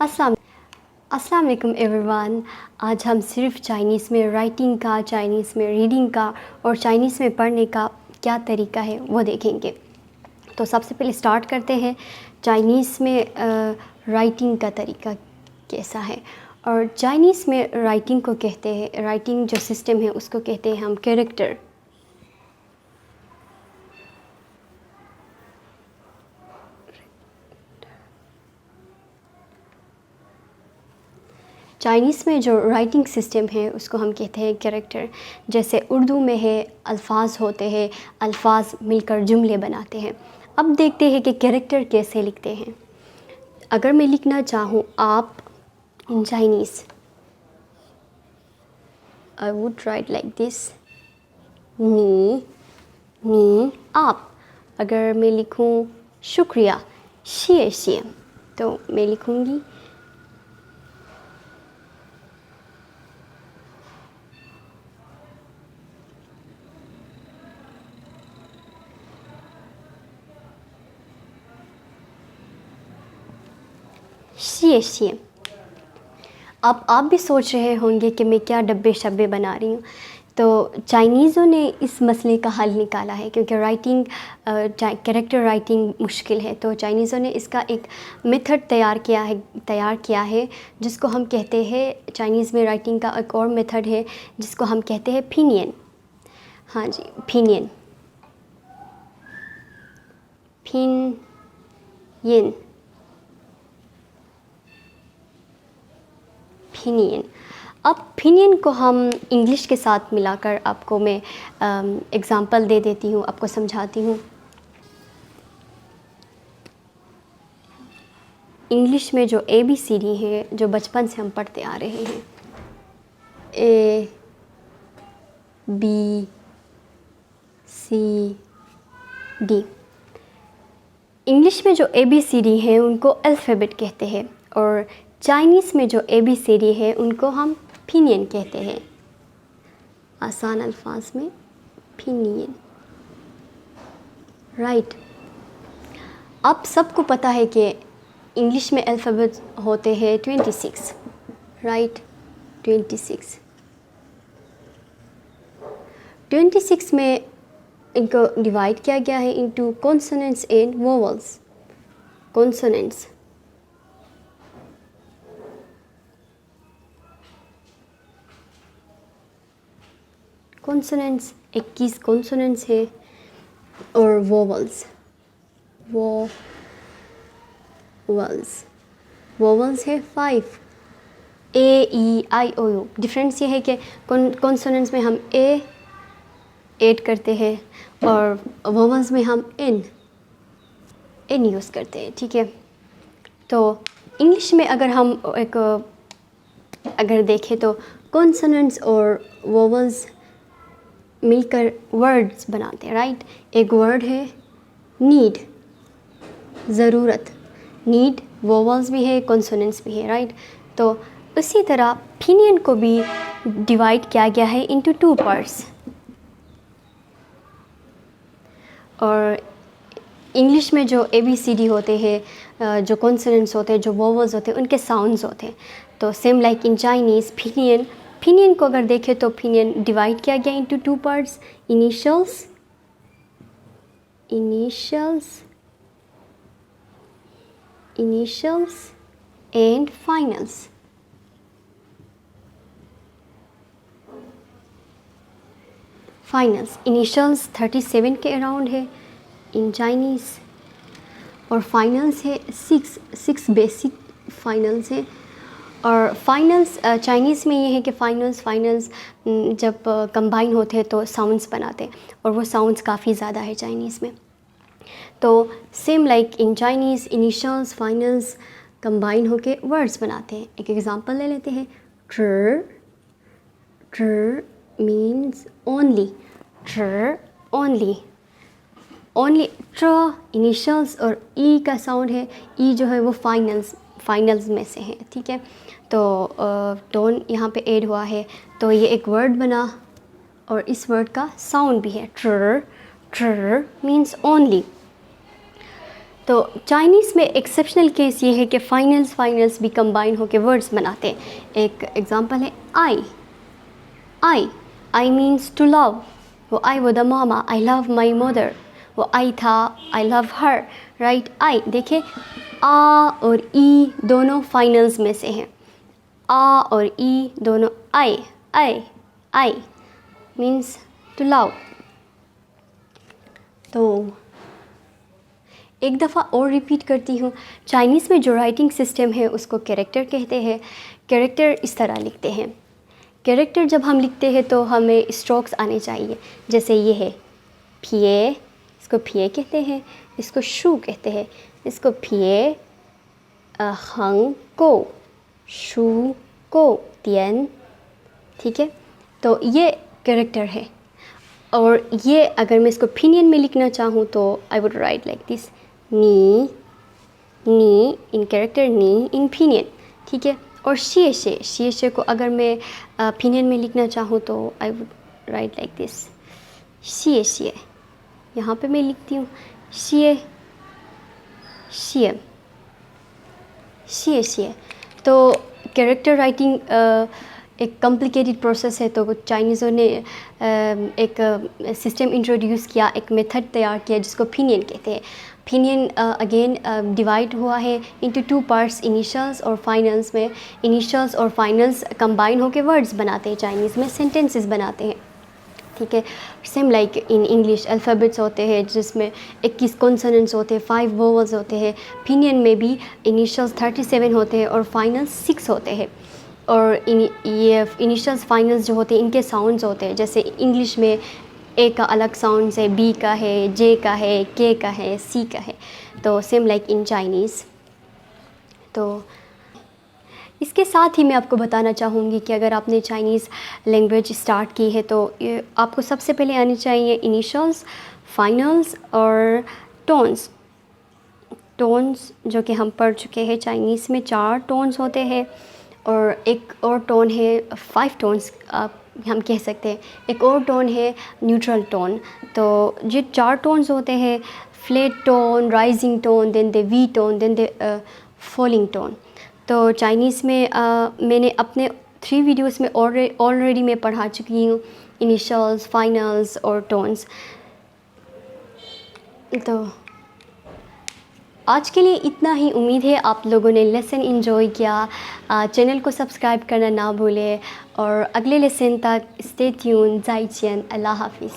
अस्सलाम अस्सलाम वालेकुम एवरीवन। आज हम सिर्फ चाइनीज़ में राइटिंग का, चाइनीज़ में रीडिंग का और चाइनीज़ में पढ़ने का क्या तरीका है वो देखेंगे। तो सबसे पहले स्टार्ट करते हैं चाइनीज़ में राइटिंग का तरीका कैसा है। और चाइनीज़ में राइटिंग को कहते हैं, राइटिंग जो सिस्टम है उसको कहते हैं हम कैरेक्टर। चाइनीज़ में जो राइटिंग सिस्टम है उसको हम कहते हैं कैरेक्टर। जैसे उर्दू में है अल्फाज होते हैं, अल्फाज मिलकर जुमले बनाते हैं। अब देखते हैं कि कैरेक्टर कैसे लिखते हैं। अगर मैं लिखना चाहूँ आप in Chinese, I would write like this, नी आप। अगर मैं लिखूँ शुक्रिया, शिए शिए, तो मैं लिखूँगी शिए शिए। अब आप भी सोच रहे होंगे कि मैं क्या डब्बे शब्बे बना रही हूँ। तो चाइनीज़ों ने इस मसले का हल निकाला है, क्योंकि राइटिंग कैरेक्टर राइटिंग मुश्किल है। तो चाइनीज़ों ने इसका एक मेथड तैयार किया है जिसको हम कहते हैं, चाइनीज़ में राइटिंग का एक और मेथड है जिसको हम कहते हैं पिनियन। हाँ जी, पिनियन, पिनियन, पिनियन। अब पिनियन को हम इंग्लिश के साथ मिलाकर आपको मैं एग्ज़ाम्पल दे देती हूँ, आपको समझाती हूँ। इंग्लिश में जो ABCD है, जो बचपन से हम पढ़ते आ रहे हैं, ABCD, इंग्लिश में जो ABCD है उनको अल्फ़ाबेट कहते हैं, और चाइनीज़ में जो ABCD है उनको हम पिनियन कहते हैं। आसान अल्फाज में पिनियन, राइट। अब सबको पता है कि इंग्लिश में अल्फ़ाबेट होते हैं 26, राइट, 26 में इनको डिवाइड किया गया है into consonants and vowels. Consonants, consonants 21 consonants है, और वोवेल्स है 5, AEIOU। डिफरेंस ये है कि कॉन्सोनेंट्स में हम A ऐड करते हैं और वोवेल्स में हम N यूज़ करते हैं, ठीक है। तो इंग्लिश में अगर हम अगर देखें तो कॉन्सोनेंट्स और वोवेल्स मिलकर वर्ड्स बनाते हैं, राइट। एक वर्ड है नीड, ज़रूरत, नीड वोवेल्स भी है, कॉन्सोनेंट्स भी है, राइट। तो उसी तरह पिनियन को भी डिवाइड किया गया है इनटू 2 पार्ट्स। और इंग्लिश में जो ABCD होते हैं, जो कॉन्सोनेंट्स होते हैं, जो वोवेल्स होते हैं, उनके साउंड्स होते हैं। तो same like in Chinese pinion को अगर देखें तो पिनियन डिवाइड किया गया into 2 parts, initials and finals. Initials 37 के अराउंड है इन चाइनीज़, और फाइनल्स है 6 बेसिक फाइनल्स है। और फाइनल्स चाइनीज़ में ये है कि फाइनल्स जब कंबाइन होते हैं तो साउंड्स बनाते हैं, और वो साउंड्स काफ़ी ज़्यादा है चाइनीज़ में। तो same like in Chinese initials finals combine होके वर्ड्स बनाते हैं। एक एग्ज़ाम्पल ले लेते हैं, ट्र मीन्स ओनली, ओनली ट्र इनिशियल्स, और ई का साउंड है, ई जो है वो फाइनल्स में से है, ठीक है। तो टोन यहाँ पे ऐड हुआ है, तो ये एक वर्ड बना, और इस वर्ड का साउंड भी है ट्र मीन्स ओनली। तो चाइनीज़ में एक्सेप्शनल केस ये है कि फाइनल्स भी कंबाइन होकर वर्ड्स बनाते हैं। एक एग्जांपल है आई मीन्स टू लव, वो आई वो the mama, I love my mother, वो आई था, आई लव हर, राइट। आई देखिए, आ और ई दोनों फाइनल्स में से हैं, आ और ई दोनों। आई मीन्स टू लव। तो एक दफ़ा और रिपीट करती हूँ, चाइनीज़ में जो राइटिंग सिस्टम है उसको कैरेक्टर कहते हैं। कैरेक्टर इस तरह लिखते हैं। कैरेक्टर जब हम लिखते हैं तो हमें स्ट्रोक्स आने चाहिए, जैसे ये है फिए, इसको फिए कहते हैं, इसको शू कहते हैं, इसको फिए हंग को, शू को, तियन, ठीक है। तो ये कैरेक्टर है। और ये अगर मैं इसको पिनियन में लिखना चाहूँ तो I would write like this, knee in character, knee in pinion, ठीक है। और शिए को अगर मैं पिनियन में लिखना चाहूँ तो I would write like this, शिए। यहाँ पे मैं लिखती हूँ शिए। तो कैरेक्टर राइटिंग एक कॉम्प्लिकेटेड प्रोसेस है। तो चाइनीज़ों ने एक सिस्टम इंट्रोड्यूस किया, एक मेथड तैयार किया जिसको पिनियन कहते हैं। पिनियन अगेन डिवाइड हुआ है इनटू 2 पार्ट्स, इनिशियल्स और फाइनल्स में। इनिशियल्स और फाइनल्स कंबाइन होकर वर्ड्स बनाते हैं, चाइनीज़ में सेंटेंसेस बनाते हैं, ठीक है। Same like in English alphabets होते हैं जिसमें 21 कॉन्सोनेंट्स होते हैं, 5 वोवल्स होते हैं। पिनियन में भी इनिशियल्स 37 होते हैं और फाइनल्स 6 होते हैं। और ये इनिशियल्स फाइनल्स जो होते हैं इनके साउंड्स होते हैं, जैसे इंग्लिश में ए का अलग साउंड्स है, बी का है, जे का है, के का है, सी का है। तो सेम लाइक इन चाइनीज़। तो इसके साथ ही मैं आपको बताना चाहूँगी कि अगर आपने चाइनीज़ लैंग्वेज स्टार्ट की है तो ये आपको सबसे पहले आनी चाहिए इनिशियल्स, फाइनल्स और टोन्स। जो कि हम पढ़ चुके हैं, चाइनीज़ में 4 टोन्स होते हैं और एक और टोन है 5 टोन्स हम कह सकते हैं। एक और टोन है न्यूट्रल टोन। तो जो 4 टोन्स होते हैं, flat tone, rising tone, then the V tone, then the falling tone. तो चाइनीज़ में मैंने अपने 3 वीडियोस में ऑलरेडी मैं पढ़ा चुकी हूँ इनिशियल्स, फाइनल्स और टोन्स। तो आज के लिए इतना ही। उम्मीद है आप लोगों ने लेसन एंजॉय किया। चैनल को सब्सक्राइब करना ना भूलें और अगले लेसन तक स्टे ट्यून। ज़ाइचियन, अल्लाह हाफिज़।